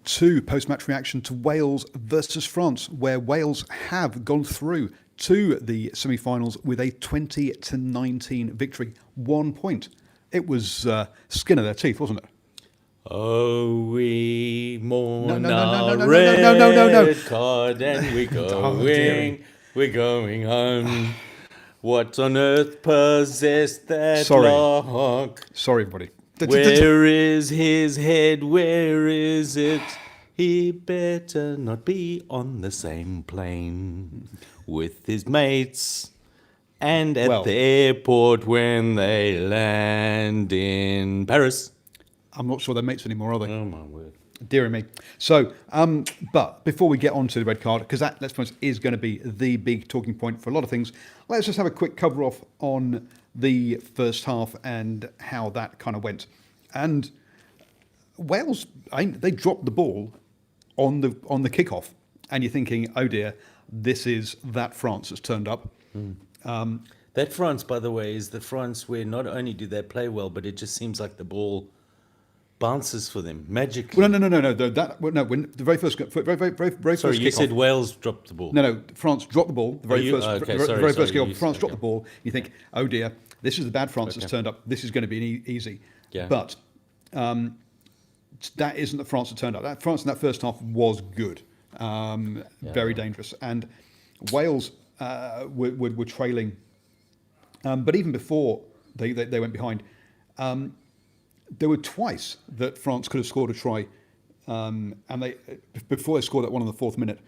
to post-match reaction to Wales versus France, where Wales have gone through to the semi-finals with a 20-19 victory. 1 point. It was skin of their teeth, wasn't it? Oh, we mourn No. our red card and we're going home. What on earth possessed that lock? Sorry, everybody. Where is his head? Where is it? He better not be on the same plane with his mates and at the airport when they land in Paris. I'm not sure they're mates anymore, are they? Oh, my word. Dear me. So, but before we get on to the red card, because that, let's be honest, is going to be the big talking point for a lot of things, let's just have a quick cover off on the first half and how that kind of went. And Wales, they dropped the ball on the kickoff, and you're thinking, oh dear, this is that France that's turned up. That France, by the way, is the France where not only do they play well, but it just seems like the ball bounces for them magically. Well, no. When the very first Sorry, you said Wales dropped the ball. No, France dropped the ball. The very first kickoff, France dropped the ball. You think, oh dear, this is the bad France that's turned up. This is going to be easy. Yeah. But that isn't the France that turned up. That France in that first half was good, very dangerous, and Wales were trailing. But even before they went behind. There were twice that France could have scored a try, and before they scored that one in the fourth minute.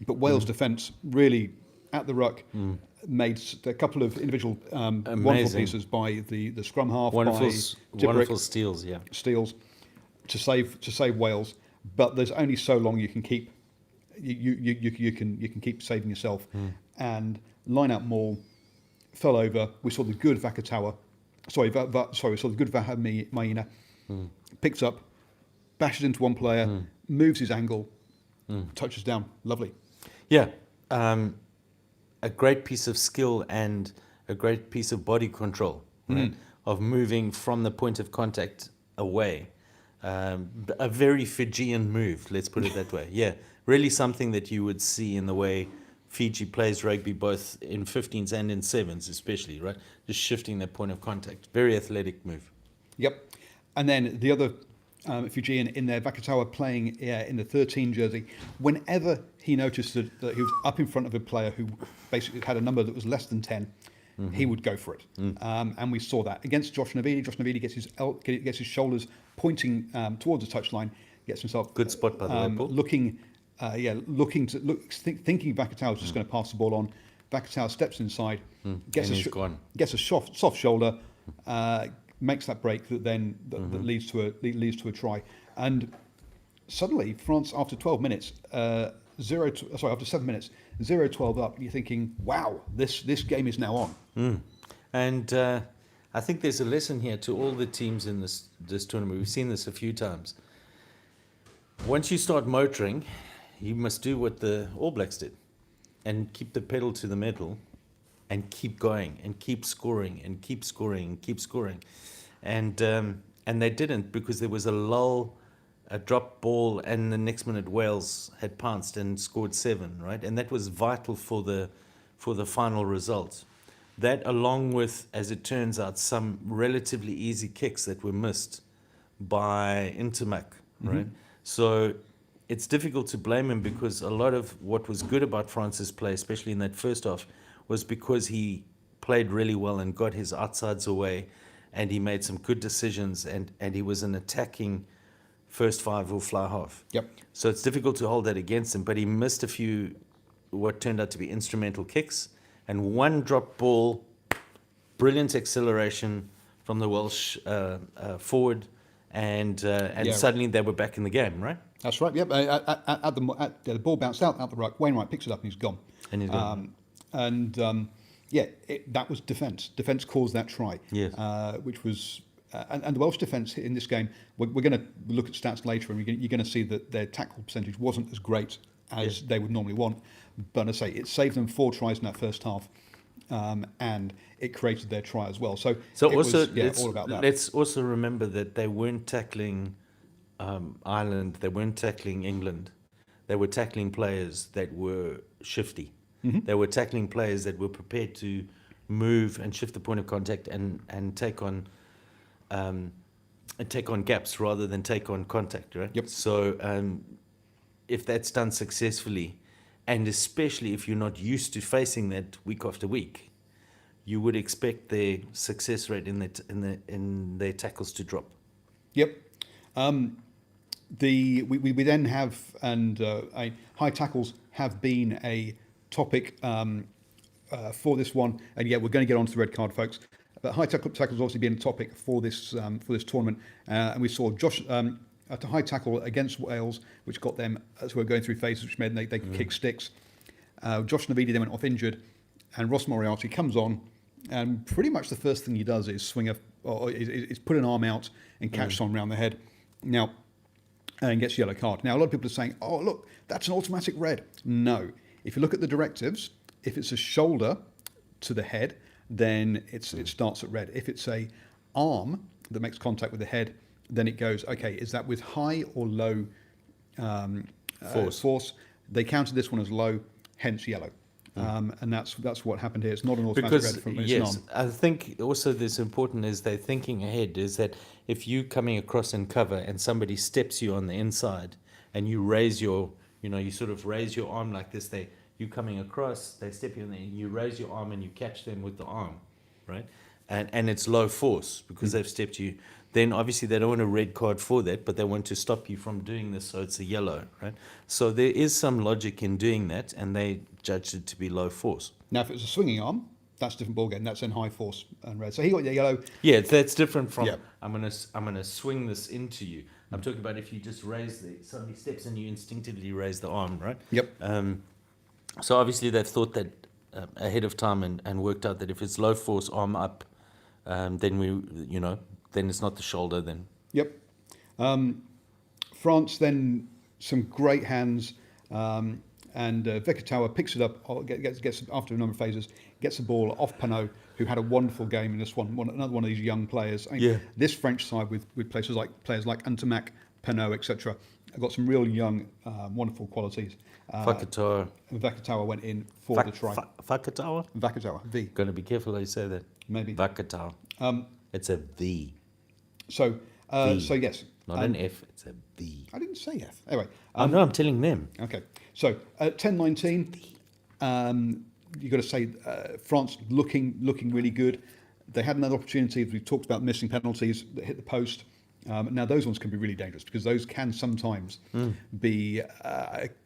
But Wales' defence really, at the ruck, made a couple of individual wonderful pieces by the scrum half, wonderful steals, to save Wales. But there's only so long you can keep you can keep saving yourself. And line out Maul fell over. We saw the good Vakatawa. We saw the good Maina. Picks up, bashes into one player, moves his angle, touches down. Lovely. Yeah. A great piece of skill and a great piece of body control, right? Of moving from the point of contact away. A very Fijian move, let's put it that way. Yeah, really something that you would see in the way Fiji plays rugby, both in 15s and in 7s especially, right? Just shifting that point of contact. Very athletic move. Yep. And then the other Fijian in there, Vakatawa, playing in the 13 jersey, whenever he noticed that he was up in front of a player who basically had a number that was less than 10, he would go for it. And we saw that against Josh Navidi. Josh Navidi gets his shoulders pointing towards the touchline, gets himself... Good spot, by the way, Paul. Thinking Vakatawa's just going to pass the ball on. Vakatawa steps inside, gets a soft shoulder, makes that break that then that leads to a try. And suddenly France, after 12 minutes, after 7 minutes, 0-12 up. You're thinking, wow, this game is now on. And I think there's a lesson here to all the teams in this tournament. We've seen this a few times. Once you start motoring, you must do what the All Blacks did and keep the pedal to the metal and keep going and keep scoring and keep scoring and keep scoring. And they didn't, because there was a lull, a drop ball, and the next minute Wales had pounced and scored 7, right? And that was vital for the final result. That, along with, as it turns out, some relatively easy kicks that were missed by Intermac, right? So it's difficult to blame him, because a lot of what was good about France's play, especially in that first half, was because he played really well and got his outsides away, and he made some good decisions, and he was an attacking first five or fly half. Yep. So it's difficult to hold that against him, but he missed a few what turned out to be instrumental kicks, and one drop ball, brilliant acceleration from the Welsh forward, and suddenly they were back in the game, right? That's right. Yep. The ball bounced out the ruck. Wainwright picks it up and he's gone. And he's gone. That was defence. Defence caused that try. Yes. Which was and the Welsh defence in this game. We're going to look at stats later, and you're going to see that their tackle percentage wasn't as great as they would normally want. But I say it saved them 4 tries in that first half. And it created their try as well. So also, all about that. Let's also remember that they weren't tackling Ireland, they weren't tackling England. They were tackling players that were shifty. They were tackling players that were prepared to move and shift the point of contact and take on gaps rather than take on contact, right? Yep. So if that's done successfully, and especially if you're not used to facing that week after week, you would expect their success rate in their tackles to drop. Yep. We then have, and high tackles have been a topic for this one, and yeah, we're going to get on to the red card, folks. But high tackles obviously been a topic for this tournament, and we saw Josh at a high tackle against Wales, which got them as we were going through phases, which meant they could kick sticks. Josh Navidi then went off injured, and Ross Moriarty comes on, and pretty much the first thing he does is is put an arm out and catch someone around the head. Now, and gets a yellow card. Now, a lot of people are saying, "Oh, look, that's an automatic red." No, if you look at the directives, if it's a shoulder to the head, then it starts at red. If it's a arm that makes contact with the head, then it goes, okay, is that with high or low force? They counted this one as low, hence yellow. And that's what happened here. It's not an automatic red from yes, an I think also this important is they're thinking ahead, is that if you coming across in cover and somebody steps you on the inside and you raise you sort of raise your arm like this, you coming across, they step you on there, you raise your arm and you catch them with the arm, right? And it's low force because they've stepped you. Then obviously they don't want a red card for that, but they want to stop you from doing this, so it's a yellow, right? So there is some logic in doing that, and they judged it to be low force. Now, if it's a swinging arm, that's a different ballgame. That's in high force and red. So he got the yellow. Yeah, that's different from Yeah. I'm gonna swing this into you. I'm talking about if you just somebody steps and you instinctively raise the arm, right? Yep. So obviously they've thought that ahead of time and worked out that if it's low force arm up, then it's not the shoulder then. Yep. France then some great hands, and Vekatawa picks it up, gets after a number of phases, gets the ball off Panot, who had a wonderful game in this one. Another one of these young players. I mean, this French side with players like Antamac, Panot, etc. got some real young, wonderful qualities. Vekatawa went in for the try. Vekatawa, V. Going to be careful how you say that. Maybe. Vakatawa. It's a V. So yes. Not an F, it's a V. I didn't say F. Anyway. No, I'm telling them. Okay. So 10-19, you've got to say France looking really good. They had another opportunity, as we've talked about, missing penalties that hit the post. Now those ones can be really dangerous because those can sometimes be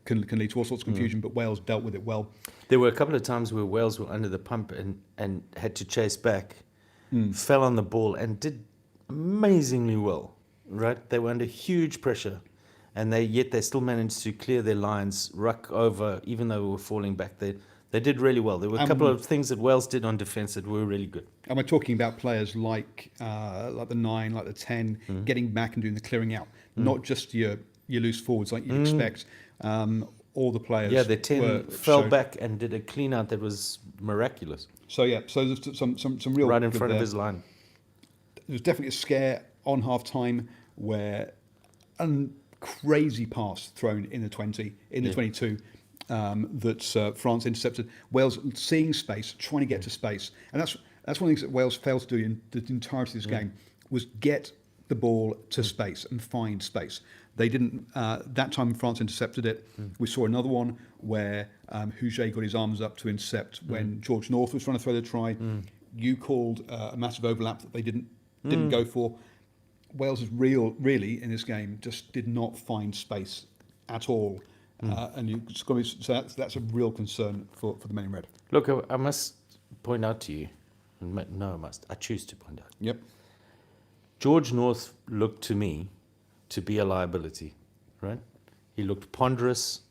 can lead to all sorts of confusion. But Wales dealt with it well. There were a couple of times where Wales were under the pump and had to chase back, fell on the ball and did amazingly well. Right, they were under huge pressure, and they still managed to clear their lines, ruck over, even though we were falling back. They did really well. There were a couple of things that Wales did on defence that were really good. And we're talking about players like the 9, like the 10, getting back and doing the clearing out, not just your loose forwards like you'd expect. All the players. Yeah, the 10 fell back and did a clean out that was miraculous. So there's some real right in front of his line. There was definitely a scare on half time where a crazy pass thrown in the 22 that France intercepted. Wales seeing space, trying to get to space, and that's one of the things that Wales failed to do in the entirety of this game was get the ball to space and find space. They didn't. That time France intercepted it. We saw another one where Huget got his arms up to intercept when George North was trying to throw the try. You called a massive overlap that they didn't go for. Wales is really in this game just did not find space at all, and so that's a real concern for the men in red. Look, I must point out to you. I choose to point out. Yep. George North looked to me to be a liability, right? He looked ponderous.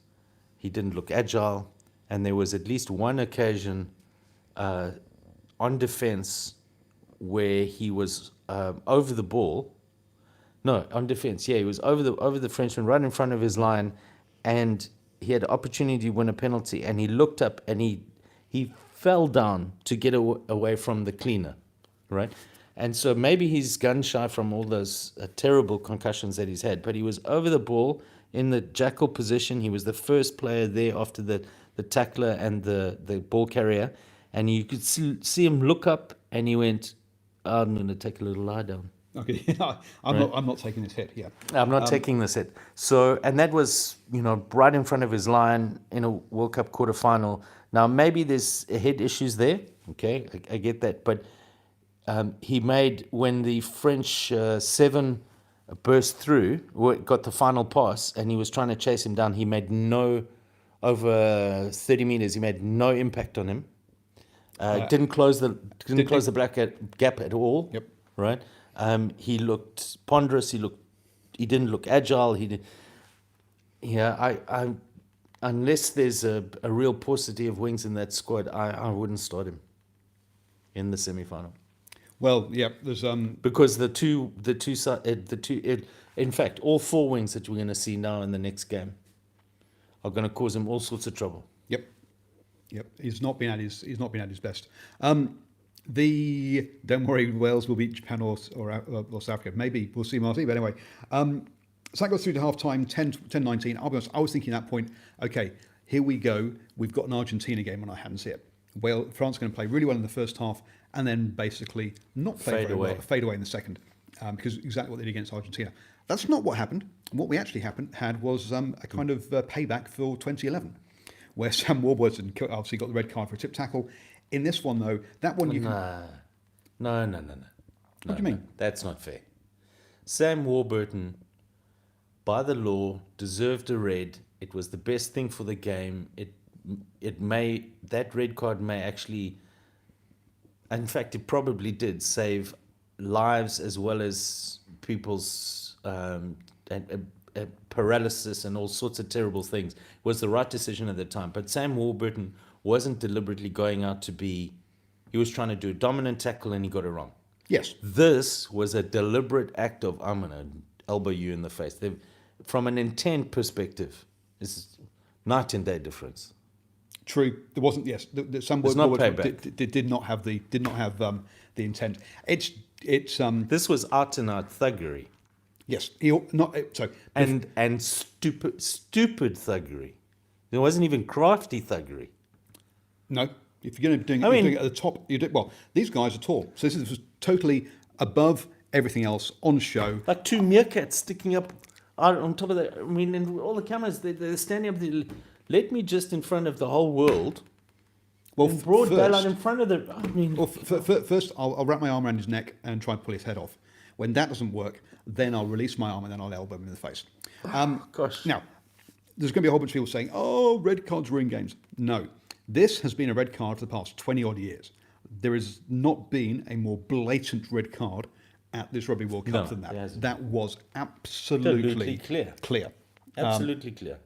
He didn't look agile, and there was at least one occasion on defense where he was over the ball. No, on defense. Yeah, he was over the Frenchman, right in front of his line, and he had an opportunity to win a penalty. And he looked up and he fell down to get away from the cleaner, right? And so maybe he's gun shy from all those terrible concussions that he's had. But he was over the ball in the jackal position. He was the first player there after the tackler and the ball carrier. And you could see him look up, and he went, I'm going to take a little lie down. Okay, I'm not taking this hit. Yeah, I'm not taking this hit. So, and that was, right in front of his line in a World Cup quarterfinal. Now, maybe there's head issues there. Okay, I get that. But he made, when the French 7 burst through, got the final pass, and he was trying to chase him down, he made over 30 meters, he made no impact on him. Didn't close the black gap at all. Yep. Right. He looked ponderous. He didn't look agile. Unless there's a real paucity of wings in that squad, I wouldn't start him in the semi-final. Well, yeah, there's because in fact, all 4 wings that we're going to see now in the next game are going to cause him all sorts of trouble. Yep, he's not been at his best. Don't worry, Wales will beat Japan or South Africa. Maybe we'll see, Marty. But anyway, so that goes through to half time, 10-19. I'll be honest, I was thinking at that point, okay, here we go. We've got an Argentina game on our hands here. France are going to play really well in the first half, and then basically not play very well, fade away in the second, because exactly what they did against Argentina. That's not what happened. What we actually had was a kind of payback for 2011. Where Sam Warburton obviously got the red card for a tip tackle. In this one, though, that one No. What do you mean? That's not fair. Sam Warburton, by the law, deserved a red. It was the best thing for the game. That red card may actually, in fact, it probably did save lives as well as people's paralysis and all sorts of terrible things. It was the right decision at the time. But Sam Warburton wasn't deliberately going out he was trying to do a dominant tackle and he got it wrong. Yes. This was a deliberate act of, I'm going to elbow you in the face. From an intent perspective, it's night and day difference. True. There wasn't, yes. Sam Warburton did not have the intent. It's This was out and out thuggery. Yes, and stupid thuggery. It wasn't even crafty thuggery. No, if you're going to be doing it at the top, these guys are tall, so this was totally above everything else on show. Like 2 meerkats sticking up out on top of that. I mean, and all the cameras, they're standing up there. Let me just in front of the whole world. Well, in broad daylight in front of the. I mean, first I'll wrap my arm around his neck and try and pull his head off. When that doesn't work, then I'll release my arm and then I'll elbow him in the face. Gosh. Now, there's going to be a whole bunch of people saying, oh, red cards ruin games. No. This has been a red card for the past 20-odd years. There has not been a more blatant red card at this Rugby World Cup than that. That was absolutely clear. Absolutely clear.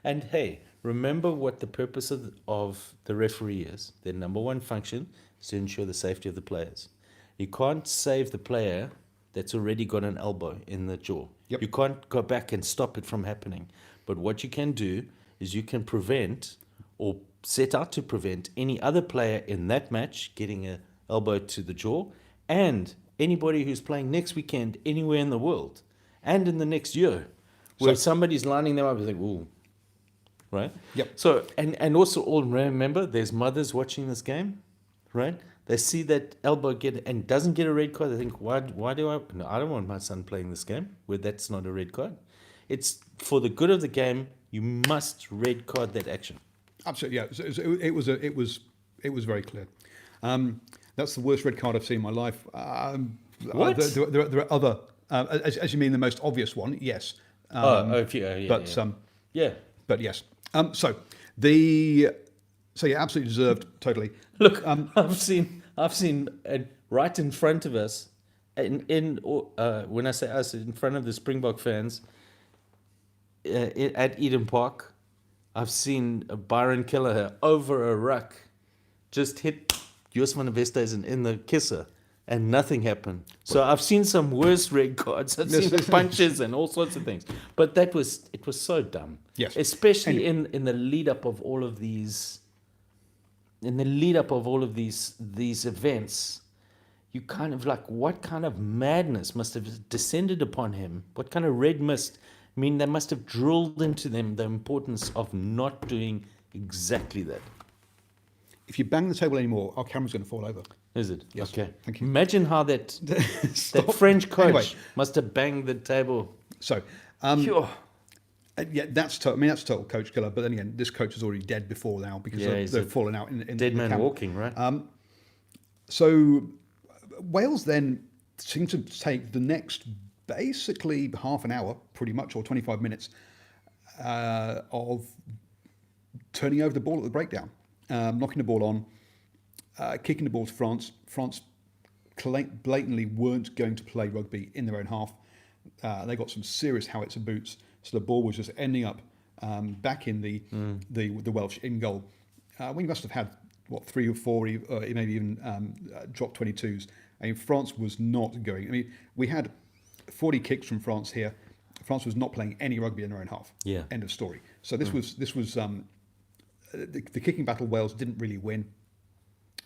And hey, remember what the purpose of the referee is. Their number one function is to ensure the safety of the players. You can't save the player that's already got an elbow in the jaw. Yep. You can't go back and stop it from happening. But what you can do is you can prevent or set out to prevent any other player in that match getting an elbow to the jaw, and anybody who's playing next weekend anywhere in the world and in the next year where somebody's lining them up and think, ooh, right? Yep. So, and also all remember, there's mothers watching this game, right? They see that elbow get and doesn't get a red card. They think, why do I? No, I don't want my son playing this game where that's not a red card. It's for the good of the game. You must red card that action. Absolutely, yeah. It was very clear. That's the worst red card I've seen in my life. What? There are other, as you mean the most obvious one, yes. But yes. So absolutely deserved, totally. Look, I've seen right in front of us, when I say us, in front of the Springbok fans at Eden Park, I've seen Byron Kelleher over a ruck just hit Joos van der Westhuizen in the kisser and nothing happened. So I've seen some worse red cards. I've seen punches and all sorts of things. But it was so dumb. Yes. Especially in the lead up of all of these. In the lead up of all of these events, you kind of like, what kind of madness must have descended upon him? What kind of red mist? I mean, they must have drilled into them the importance of not doing exactly that. If you bang the table anymore, our camera's going to fall over. Is it? Yes. Okay. Thank you. Imagine how that Stop. French coach Anyway. must have banged the table. So, Phew. yeah, that's total coach killer. But then again, this coach is already dead before now because he's they've fallen out in Dead the man camp. walking, right? So Wales then seemed to take the next basically half an hour, pretty much, or 25 minutes of turning over the ball at the breakdown, knocking the ball on, kicking the ball to France. France blatantly weren't going to play rugby in their own half. They got some serious howitzer boots, so the ball was just ending up back in the Welsh in goal. We must have had 3 or 4, maybe even drop 22s. I mean, France was not going. I mean, we had 40 kicks from France here. France was not playing any rugby in their own half. Yeah. End of story. So this was the kicking battle. Wales didn't really win,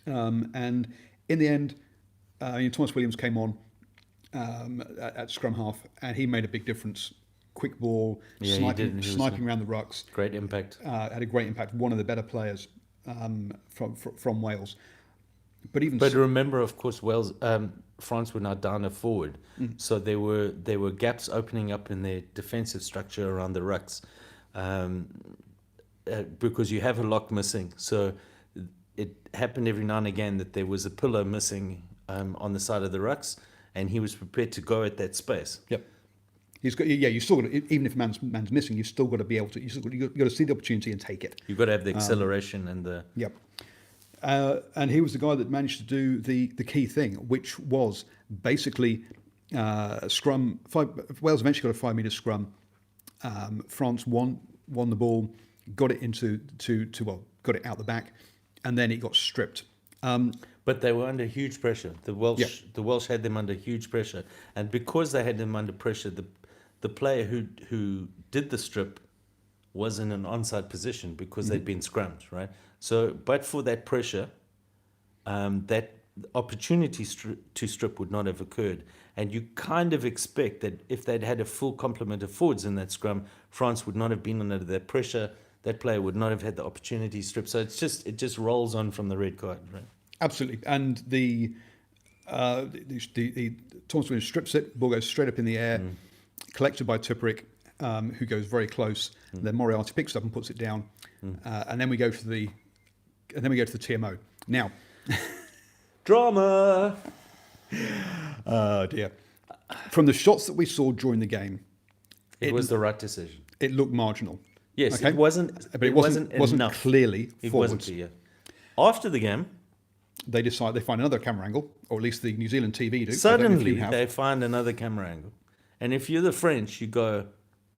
and in the end, Thomas Williams came on at scrum half, and he made a big difference. Quick ball, Yeah, sniping around the rucks. Great impact. Had a great impact. One of the better players from Wales. But remember, of course, Wales, France were now down a forward, so there were gaps opening up in their defensive structure around the rucks, because you have a lock missing. So it happened every now and again that there was a pillar missing on the side of the rucks, and he was prepared to go at that space. Yep. He's got. Yeah, you still got. Even if man's missing, you've still got to be able to. You've got to see the opportunity and take it. You've got to have the acceleration and the. Yep. And he was the guy that managed to do the key thing, which was basically scrum. Wales eventually got a 5 metre scrum. France won the ball, got it got it out the back, and then it got stripped. But they were under huge pressure. The Welsh had them under huge pressure, and because they had them under pressure, the player who did the strip was in an onside position because they'd been scrummed, right? So, but for that pressure, that opportunity to strip would not have occurred. And you kind of expect that if they'd had a full complement of forwards in that scrum, France would not have been under that pressure. That player would not have had the opportunity to strip. So it just rolls on from the red card, right? Absolutely. And the Thomas Williams strips it, ball goes straight up in the air, collected by Tupperick, who goes very close. Then Moriarty picks it up and puts it down, and then we go to the TMO. Now, drama. Oh dear. From the shots that we saw during the game, it was the right decision. It looked marginal. Yes, okay? it wasn't. But it wasn't enough. clearly It forwards. wasn't clear. After the game, they find another camera angle, or at least the New Zealand TV do. Suddenly, they find another camera angle. And if you're the French, you go,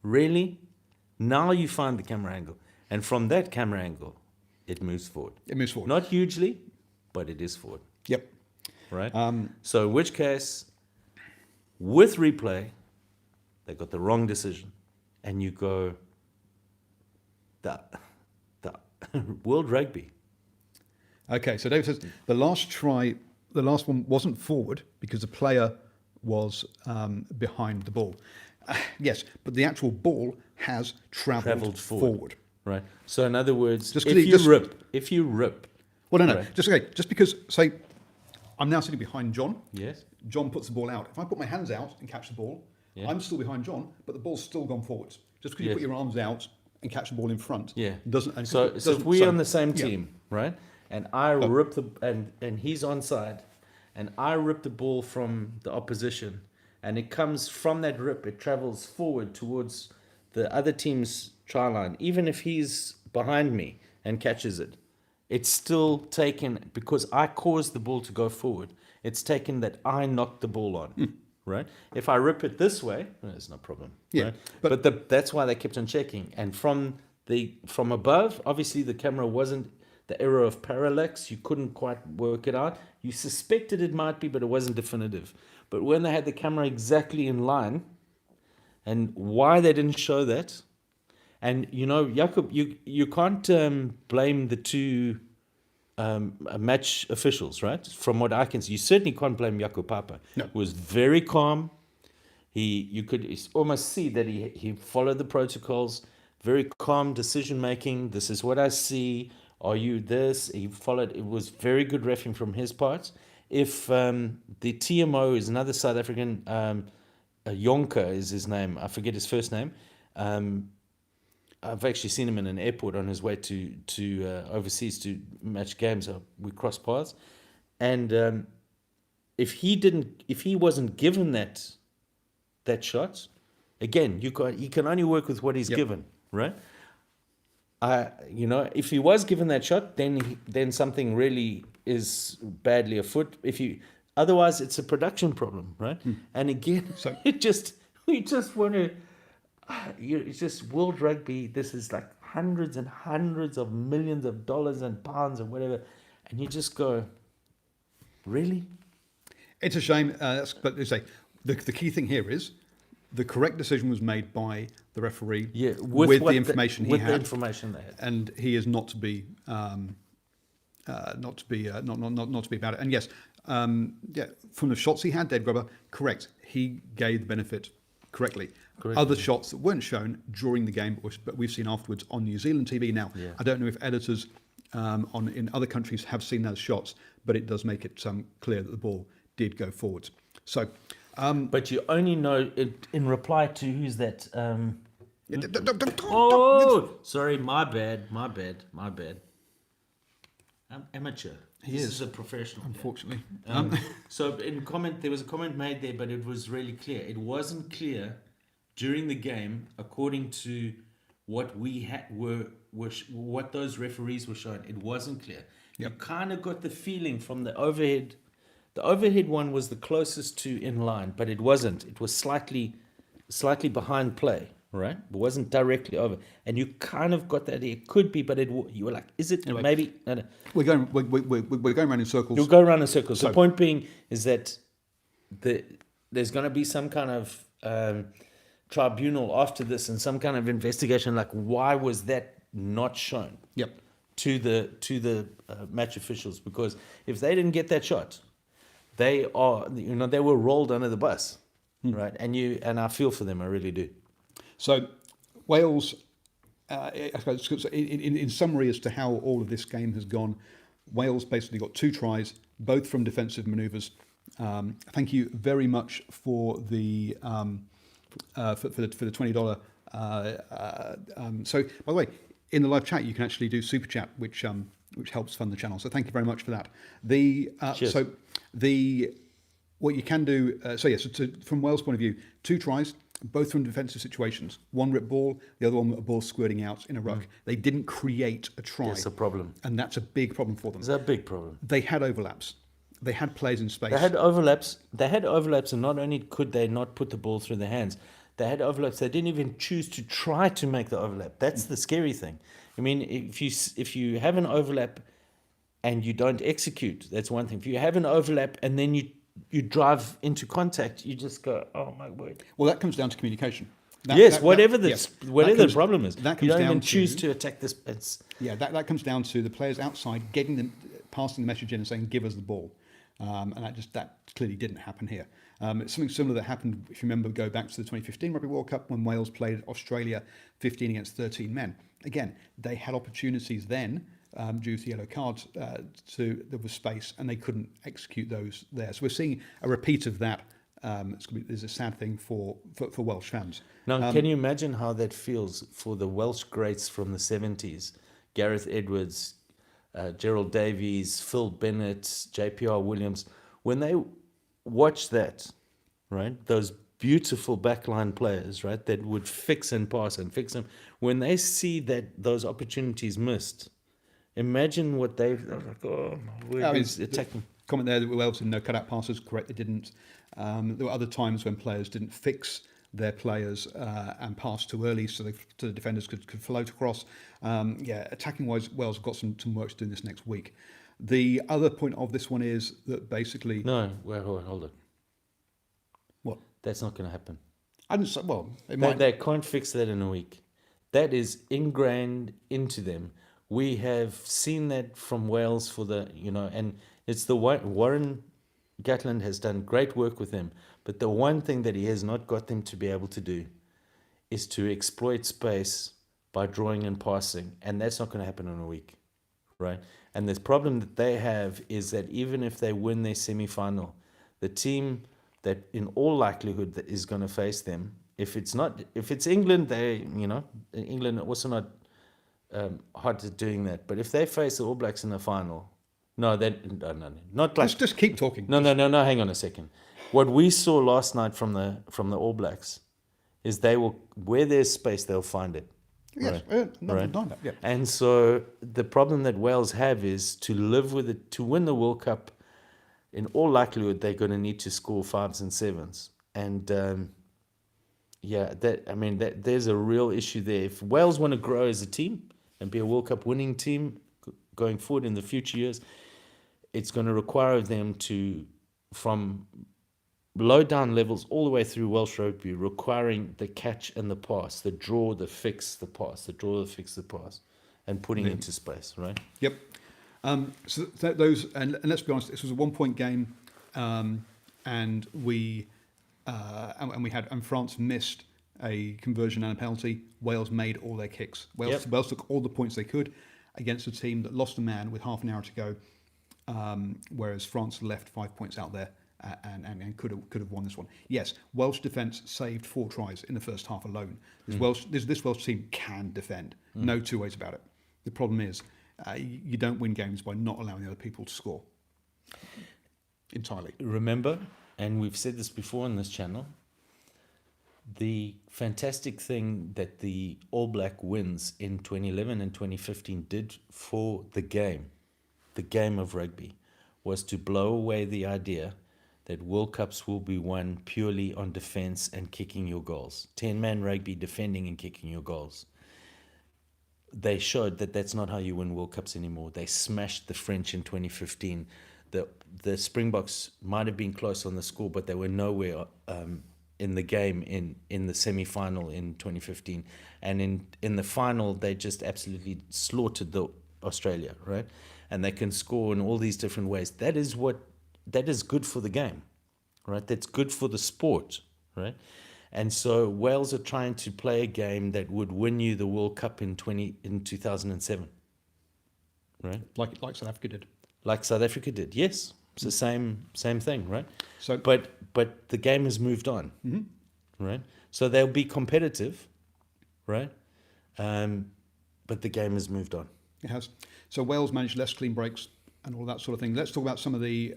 really? Now you find the camera angle. And from that camera angle, it moves forward. It moves forward. Not hugely, but it is forward. Yep. Right? So in which case, with replay, they got the wrong decision. And you go, the World Rugby. Okay, so David says the last one wasn't forward because the player was behind the ball. Yes, but the actual ball has travelled forward. Right. So in other words, if you rip. Well, no. Right. Just because, say, I'm now sitting behind John. Yes. John puts the ball out. If I put my hands out and catch the ball, I'm still behind John, but the ball's still gone forwards. Just because you put your arms out and catch the ball in front, doesn't. So if we're on the same team, right? And I rip and he's onside, and I rip the ball from the opposition, and it comes from that rip, it travels forward towards the other team's try line. Even if he's behind me and catches it, it's still taken because I caused the ball to go forward. It's taken that I knocked the ball on, right? If I rip it this way, there's no problem. Yeah, right? But that's why they kept on checking. And from above, obviously the camera wasn't the error of parallax. You couldn't quite work it out. You suspected it might be, but it wasn't definitive. But when they had the camera exactly in line, and why they didn't show that, and Jakob, you can't blame the two match officials, right? From what I can see, you certainly can't blame Jaco Papa. No. He was very calm. You could almost see that he followed the protocols, very calm decision making. This is what I see. Are you this? He followed. It was very good reffing from his part. If the TMO is another South African, Yonka is his name. I forget his first name. I've actually seen him in an airport on his way to overseas to match games. We crossed paths, and if he wasn't given that shot, again, he can only work with what he's given, right? If he was given that shot, then something really is badly afoot. Otherwise, it's a production problem, right? And again, we just want to. It's just World Rugby. This is like hundreds and hundreds of millions of dollars and pounds or whatever, and you just go, really? It's a shame, but they say the key thing here is the correct decision was made by the referee with the information he had, the information they had, and he is not to be not to be about it. And yes, from the shots he had, dead grubber, correct. He gave the benefit correctly. Other shots that weren't shown during the game, but we've seen afterwards on New Zealand TV. Now, I don't know if editors in other countries have seen those shots, but it does make it clear that the ball did go forwards. So, but you only know it in reply to who's that? Sorry, my bad. I'm amateur. This is a professional. Unfortunately. So there was a comment made there, but it was really clear. It wasn't clear during the game, according to what we had what those referees were showing. It wasn't clear. You kind of got the feeling from the overhead. The overhead one was the closest to in line, but it wasn't. It was slightly behind play, right? It wasn't directly over, and you kind of got that it could be, but you were like, is it? Anyway, maybe. No. We're going around in circles. You'll go around in circles. So, the point being is that there's going to be some kind of tribunal after this and some kind of investigation. Like, why was that not shown? To the match officials, because if they didn't get that shot, they were rolled under the bus, right? And I feel for them, I really do. So Wales, in summary as to how all of this game has gone, Wales basically got 2 tries, both from defensive manoeuvres. Thank you very much for the $20. So by the way, in the live chat, you can actually do super chat, which helps fund the channel. So thank you very much for that. What you can do. From Wales' point of view, 2 tries, both from defensive situations. One rip ball, the other one a ball squirting out in a ruck. They didn't create a try. That's a problem, and that's a big problem for them. Is that a big problem? They had overlaps. They had players in space. They had overlaps, and not only could they not put the ball through their hands, they had overlaps. They didn't even choose to try to make the overlap. That's the scary thing. I mean, if you have an overlap and you don't execute, that's one thing. If you have an overlap and then you drive into contact, you just go, oh my word. Well, that comes down to communication. Whatever the problem is, that comes you don't down even to, choose to attack this. That comes down to the players outside passing the message in and saying, "Give us the ball," and that clearly didn't happen here. It's something similar that happened, if you remember, go back to the 2015 Rugby World Cup when Wales played Australia 15 against 13 men. Again, they had opportunities then due to yellow cards. There was space, and they couldn't execute those there. So we're seeing a repeat of that. It's a sad thing for Welsh fans. Now, can you imagine how that feels for the Welsh greats from the 70s? Gareth Edwards, Gerald Davies, Phil Bennett, JPR Williams. When they watch that, right, those beautiful backline players, right, that would fix and pass and fix them, when they see that those opportunities missed, imagine what they're like, oh, my word, attacking. Comment there that Wales didn't know cutout passes, correct, they didn't. There were other times when players didn't fix their players and pass too early so the defenders could float across. Attacking wise, Wales have got some work to do this next week. The other point of this one is that basically... No, hold it. What? That's not going to happen. They can't fix that in a week. That is ingrained into them. We have seen that from Wales for the, and it's the Warren Gatland has done great work with them. But the one thing that he has not got them to be able to do is to exploit space by drawing and passing. And that's not going to happen in a week, right? And the problem that they have is that even if they win their semi-final, the team that in all likelihood that is going to face them, if it's England, England are also not hard at doing that. But if they face the All Blacks in the final, no, not like. Just keep talking. No, hang on a second. What we saw last night from the All Blacks is they will, where there's space, they'll find it. Yes, Right. That, yeah. And so the problem that Wales have is to live with it, to win the World Cup. In all likelihood, they're going to need to score 5s and 7s, and there's a real issue there. If Wales want to grow as a team and be a World Cup winning team going forward in the future years, it's going to require them to, from low down levels all the way through Welsh rugby, requiring the catch and the pass, the draw, the fix, the pass, the draw, the fix, the pass, and putting into space, right? Yep. So those, and let's be honest, this was a 1 point game, and France missed a conversion and a penalty. Wales made all their kicks. Wales took all the points they could against a team that lost a man with half an hour to go, whereas France left 5 points out there and could have won this one. Yes, Welsh defence saved 4 tries in the first half alone. This Welsh team can defend. No two ways about it. The problem is, you don't win games by not allowing the other people to score entirely. Remember, and we've said this before on this channel, the fantastic thing that the All Black wins in 2011 and 2015 did for the game of rugby, was to blow away the idea that World Cups will be won purely on defence and kicking your goals. 10-man rugby, defending and kicking your goals. They showed that that's not how you win World Cups anymore. They smashed the French in 2015. The Springboks might have been close on the score, but they were nowhere in the game in the semi-final in 2015. And in the final, they just absolutely slaughtered the Australia, right? And they can score in all these different ways. That is good for the game, right? That's good for the sport, right? And so Wales are trying to play a game that would win you the World Cup in 2007, right? Like South Africa did. Like South Africa did, yes. It's the same thing, right? So, but the game has moved on, right? So they'll be competitive, right? But the game has moved on. It has. So Wales managed less clean breaks and all that sort of thing. Let's talk about some of the.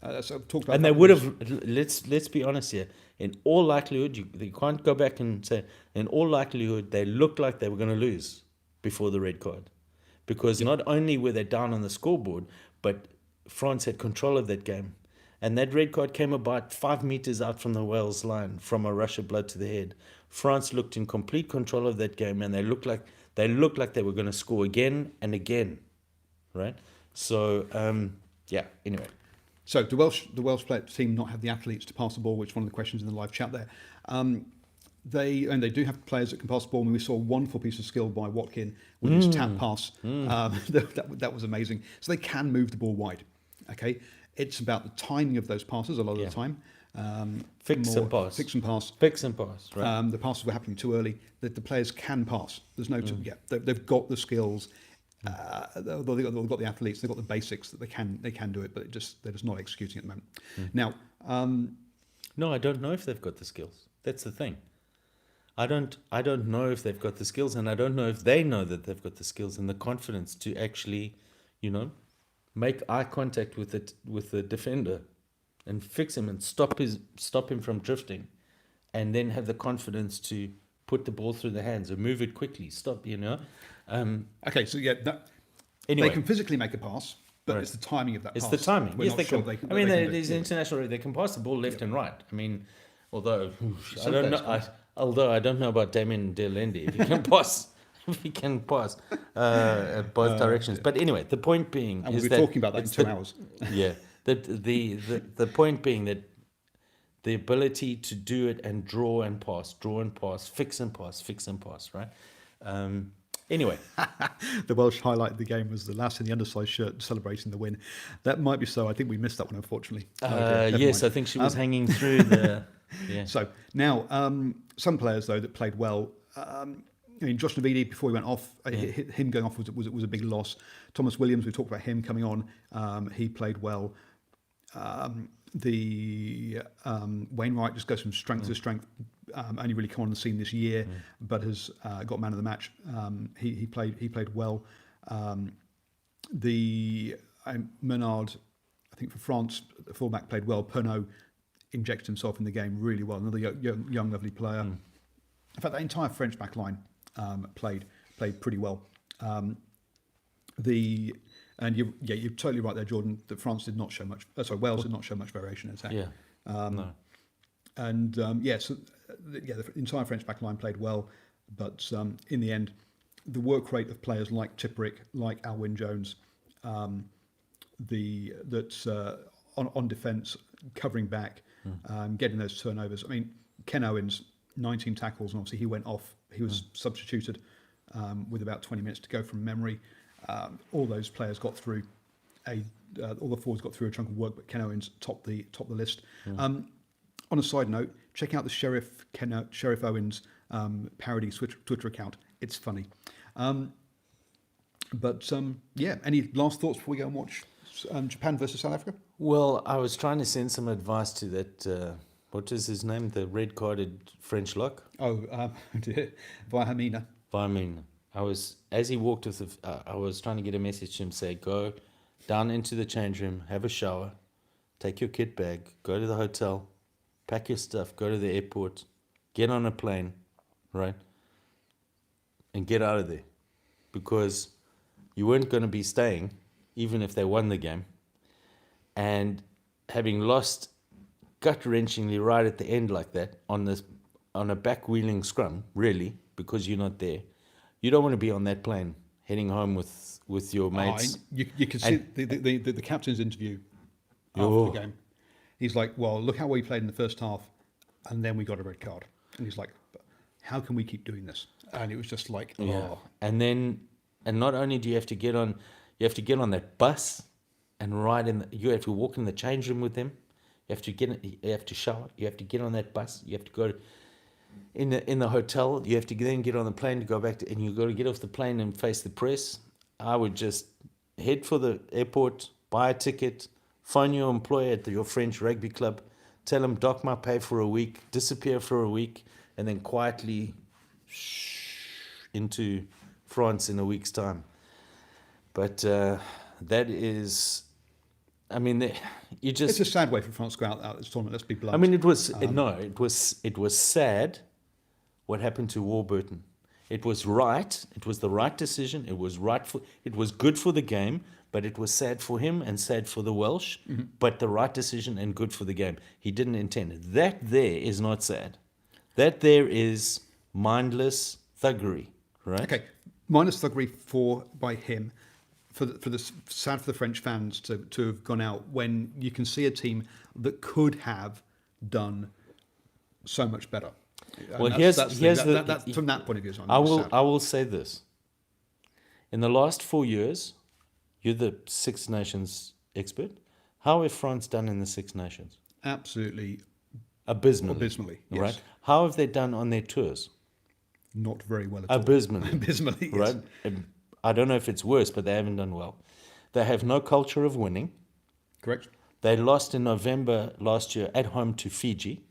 And they would have. Let's be honest here. In all likelihood, you can't go back and say. In all likelihood, they looked like they were going to lose before the red card, because not only were they down on the scoreboard, but France had control of that game, and that red card came about 5 meters out from the Wales line, from a rush of blood to the head. France looked in complete control of that game, and they looked like they were going to score again and again, right? So anyway. So the Welsh team not have the athletes to pass the ball, which is one of the questions in the live chat there. They do have players that can pass the ball. I mean, we saw a wonderful piece of skill by Watkin with his tap pass. That was amazing. So they can move the ball wide. Okay, it's about the timing of those passes a lot of the time. Fix and pass. Right. The passes were happening too early. The players can pass. There's no they've got the skills. They've got the athletes. They've got the basics that they can do it, but they're just not executing at the moment. Now, no, I don't know if they've got the skills. That's the thing. I don't know if they've got the skills, and I don't know if they know that they've got the skills and the confidence to actually, make eye contact with the defender and fix him and stop him from drifting, and then have the confidence to put the ball through the hands or move it quickly. Stop, Okay, so anyway, they can physically make a pass, but it's the timing of that pass. It's the timing. Yes, they can. There's an international. They can pass the ball left and right. I mean, although I don't know about Damien Delendi if he can pass. If he can pass at both directions. But anyway, the point being and is we'll that be talking about that in 2 hours. Yeah. The point being that the ability to do it and draw and pass, fix and pass, right? Anyway, The Welsh highlight of the game was the lass in the undersized shirt celebrating the win. That might be so. I think we missed that one, unfortunately. Never yes, mind. I think she was hanging through the. Yeah. So now, some players though that played well. I mean, Josh Navidi before he went off, him going off was a big loss. Thomas Williams, we talked about him coming on. He played well. Wainwright just goes from strength to strength. Only really come on the scene this year, but has got man of the match. He played well. Menard, I think for France, the fullback played well. Pernod injected himself in the game really well. Another young lovely player. In fact, that entire French back line played pretty well. You're totally right there, Jordan. That France did not show much. Wales did not show much variation in attack. Yeah. No. And the entire French back line played well, but in the end, the work rate of players like Tipperick, like Alwyn Jones, on defence, covering back, getting those turnovers. I mean, Ken Owens, 19 tackles, and obviously he went off. He was substituted with about 20 minutes to go from memory. All those players got through all the forwards got through a chunk of work, but Ken Owens topped the list. On a side note, check out the Sheriff Owens parody Twitter account. It's funny. Any last thoughts before we go and watch Japan versus South Africa? Well, I was trying to send some advice to that. What is his name? The red-carded French lock. Vahamina. As he walked with I was trying to get a message to him, say, go down into the change room, have a shower, take your kit bag, go to the hotel, pack your stuff, go to the airport, get on a plane, right? And get out of there. Because you weren't going to be staying, even if they won the game. And having lost gut-wrenchingly right at the end like that, on a back-wheeling scrum, really, because you're not there, you don't want to be on that plane heading home with your mates. You can see the captain's interview after the game. He's like, well, look how we played in the first half, and then we got a red card. And he's like, how can we keep doing this? And it was just like, oh. And not only do you have to get on that bus and you have to walk in the change room with them. You have to shower. You have to get on that bus. You have to go in the hotel. You have to then get on the plane to go back and you got to get off the plane and face the press. I would just head for the airport, buy a ticket, phone your employer at your French rugby club, tell them dock my pay for a week, disappear for a week, and then quietly into France in a week's time. But that is, I mean, it's a sad way for France to go out this tournament. Let's be blunt. I mean, it was sad what happened to Warburton. It was right. It was the right decision. It was good for the game, but it was sad for him and sad for the Welsh. Mm-hmm. But the right decision and good for the game. He didn't intend it. That there is not sad. That there is mindless thuggery, right? Okay, mindless thuggery by him. Sad for the French fans to have gone out when you can see a team that could have done so much better. Well, from that point of view. I will say this: in the last 4 years, you're the Six Nations expert. How have France done in the Six Nations? Absolutely abysmally, yes. Right? How have they done on their tours? Not very well at all. Abysmally, yes. Right? I don't know if it's worse, but they haven't done well. They have no culture of winning. Correct. They lost in November last year at home to Fiji.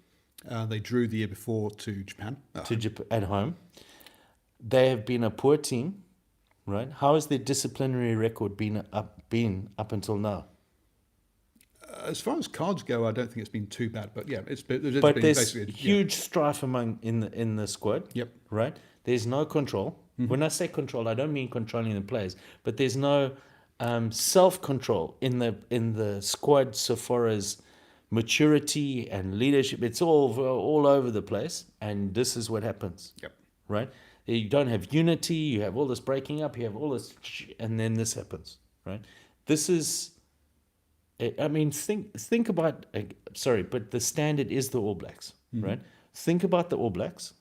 They drew the year before to Japan. At home. They have been a poor team, right? How has their disciplinary record been up until now? As far as cards go, I don't think it's been too bad. But yeah, there's huge strife in the squad. Yep. Right. There's no control. Mm-hmm. When I say control, I don't mean controlling the players, but there's no self-control in the squad so far as maturity and leadership. It's all over the place, and this is what happens. Yep. Right. You don't have unity. You have all this breaking up. You have all this, and then this happens. Right. This is. I mean, think about. Sorry, but the standard is the All Blacks. Mm-hmm. Right. Think about the All Blacks,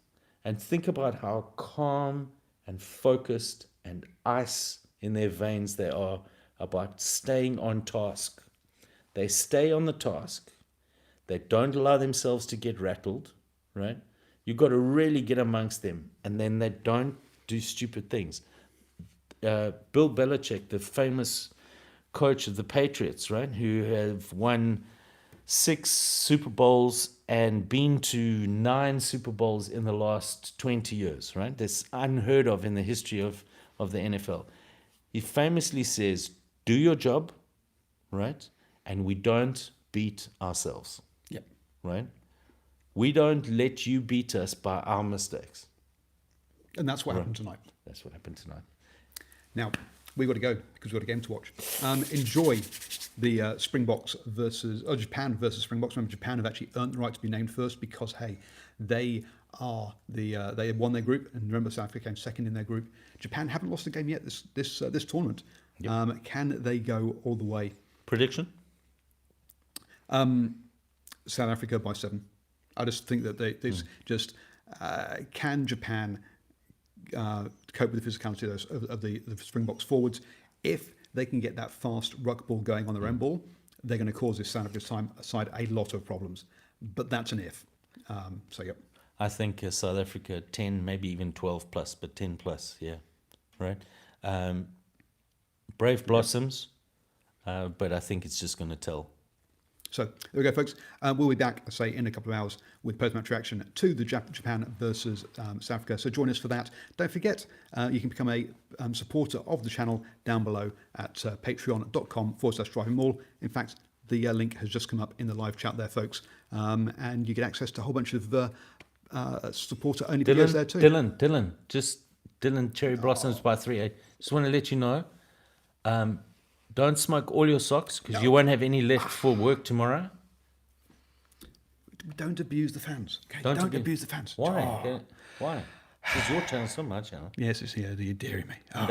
and think about how calm and focused and ice in their veins. They are about staying on task. They stay on the task. They don't allow themselves to get rattled, right? You've got to really get amongst them, and then they don't do stupid things. Bill Belichick, the famous coach of the Patriots, right, who have won 6 Super Bowls and been to 9 Super Bowls in the last 20 years, right? That's unheard of in the history of the NFL. He famously says, do your job, right? And we don't beat ourselves, Yep. right? We don't let you beat us by our mistakes. And that's what happened tonight. That's what happened tonight. Now, we've got to go because we've got a game to watch. Enjoy the Springboks versus Japan versus Springboks. Remember, Japan have actually earned the right to be named first because, hey, they are they have won their group, and remember, South Africa came second in their group. Japan haven't lost a game yet this tournament. Yep. Can they go all the way? Prediction? South Africa by 7. I just think that can Japan cope with the physicality of the Springboks forwards? If they can get that fast ruck ball going on their own ball, they're going to cause this South Africa side a lot of problems. But that's an if. So, yep. I think South Africa 10, maybe even 12 plus, but 10 plus, yeah, right? Brave blossoms, but I think it's just going to tell. So there we go, folks. We'll be back, I say, in a couple of hours with post-match reaction to the Japan versus South Africa. So join us for that. Don't forget, you can become a supporter of the channel down below at patreon.com/DrivingMaul. In fact, the link has just come up in the live chat there, folks. And you get access to a whole bunch of supporter-only videos there too. Dylan, Cherry Blossoms by 3. I just want to let you know, don't smoke all your socks because you won't have any left for work tomorrow. Don't abuse the fans. Okay? Don't abuse the fans. Why? Why? It's your channel, it's not my channel. Yes, it's here. You're daring me.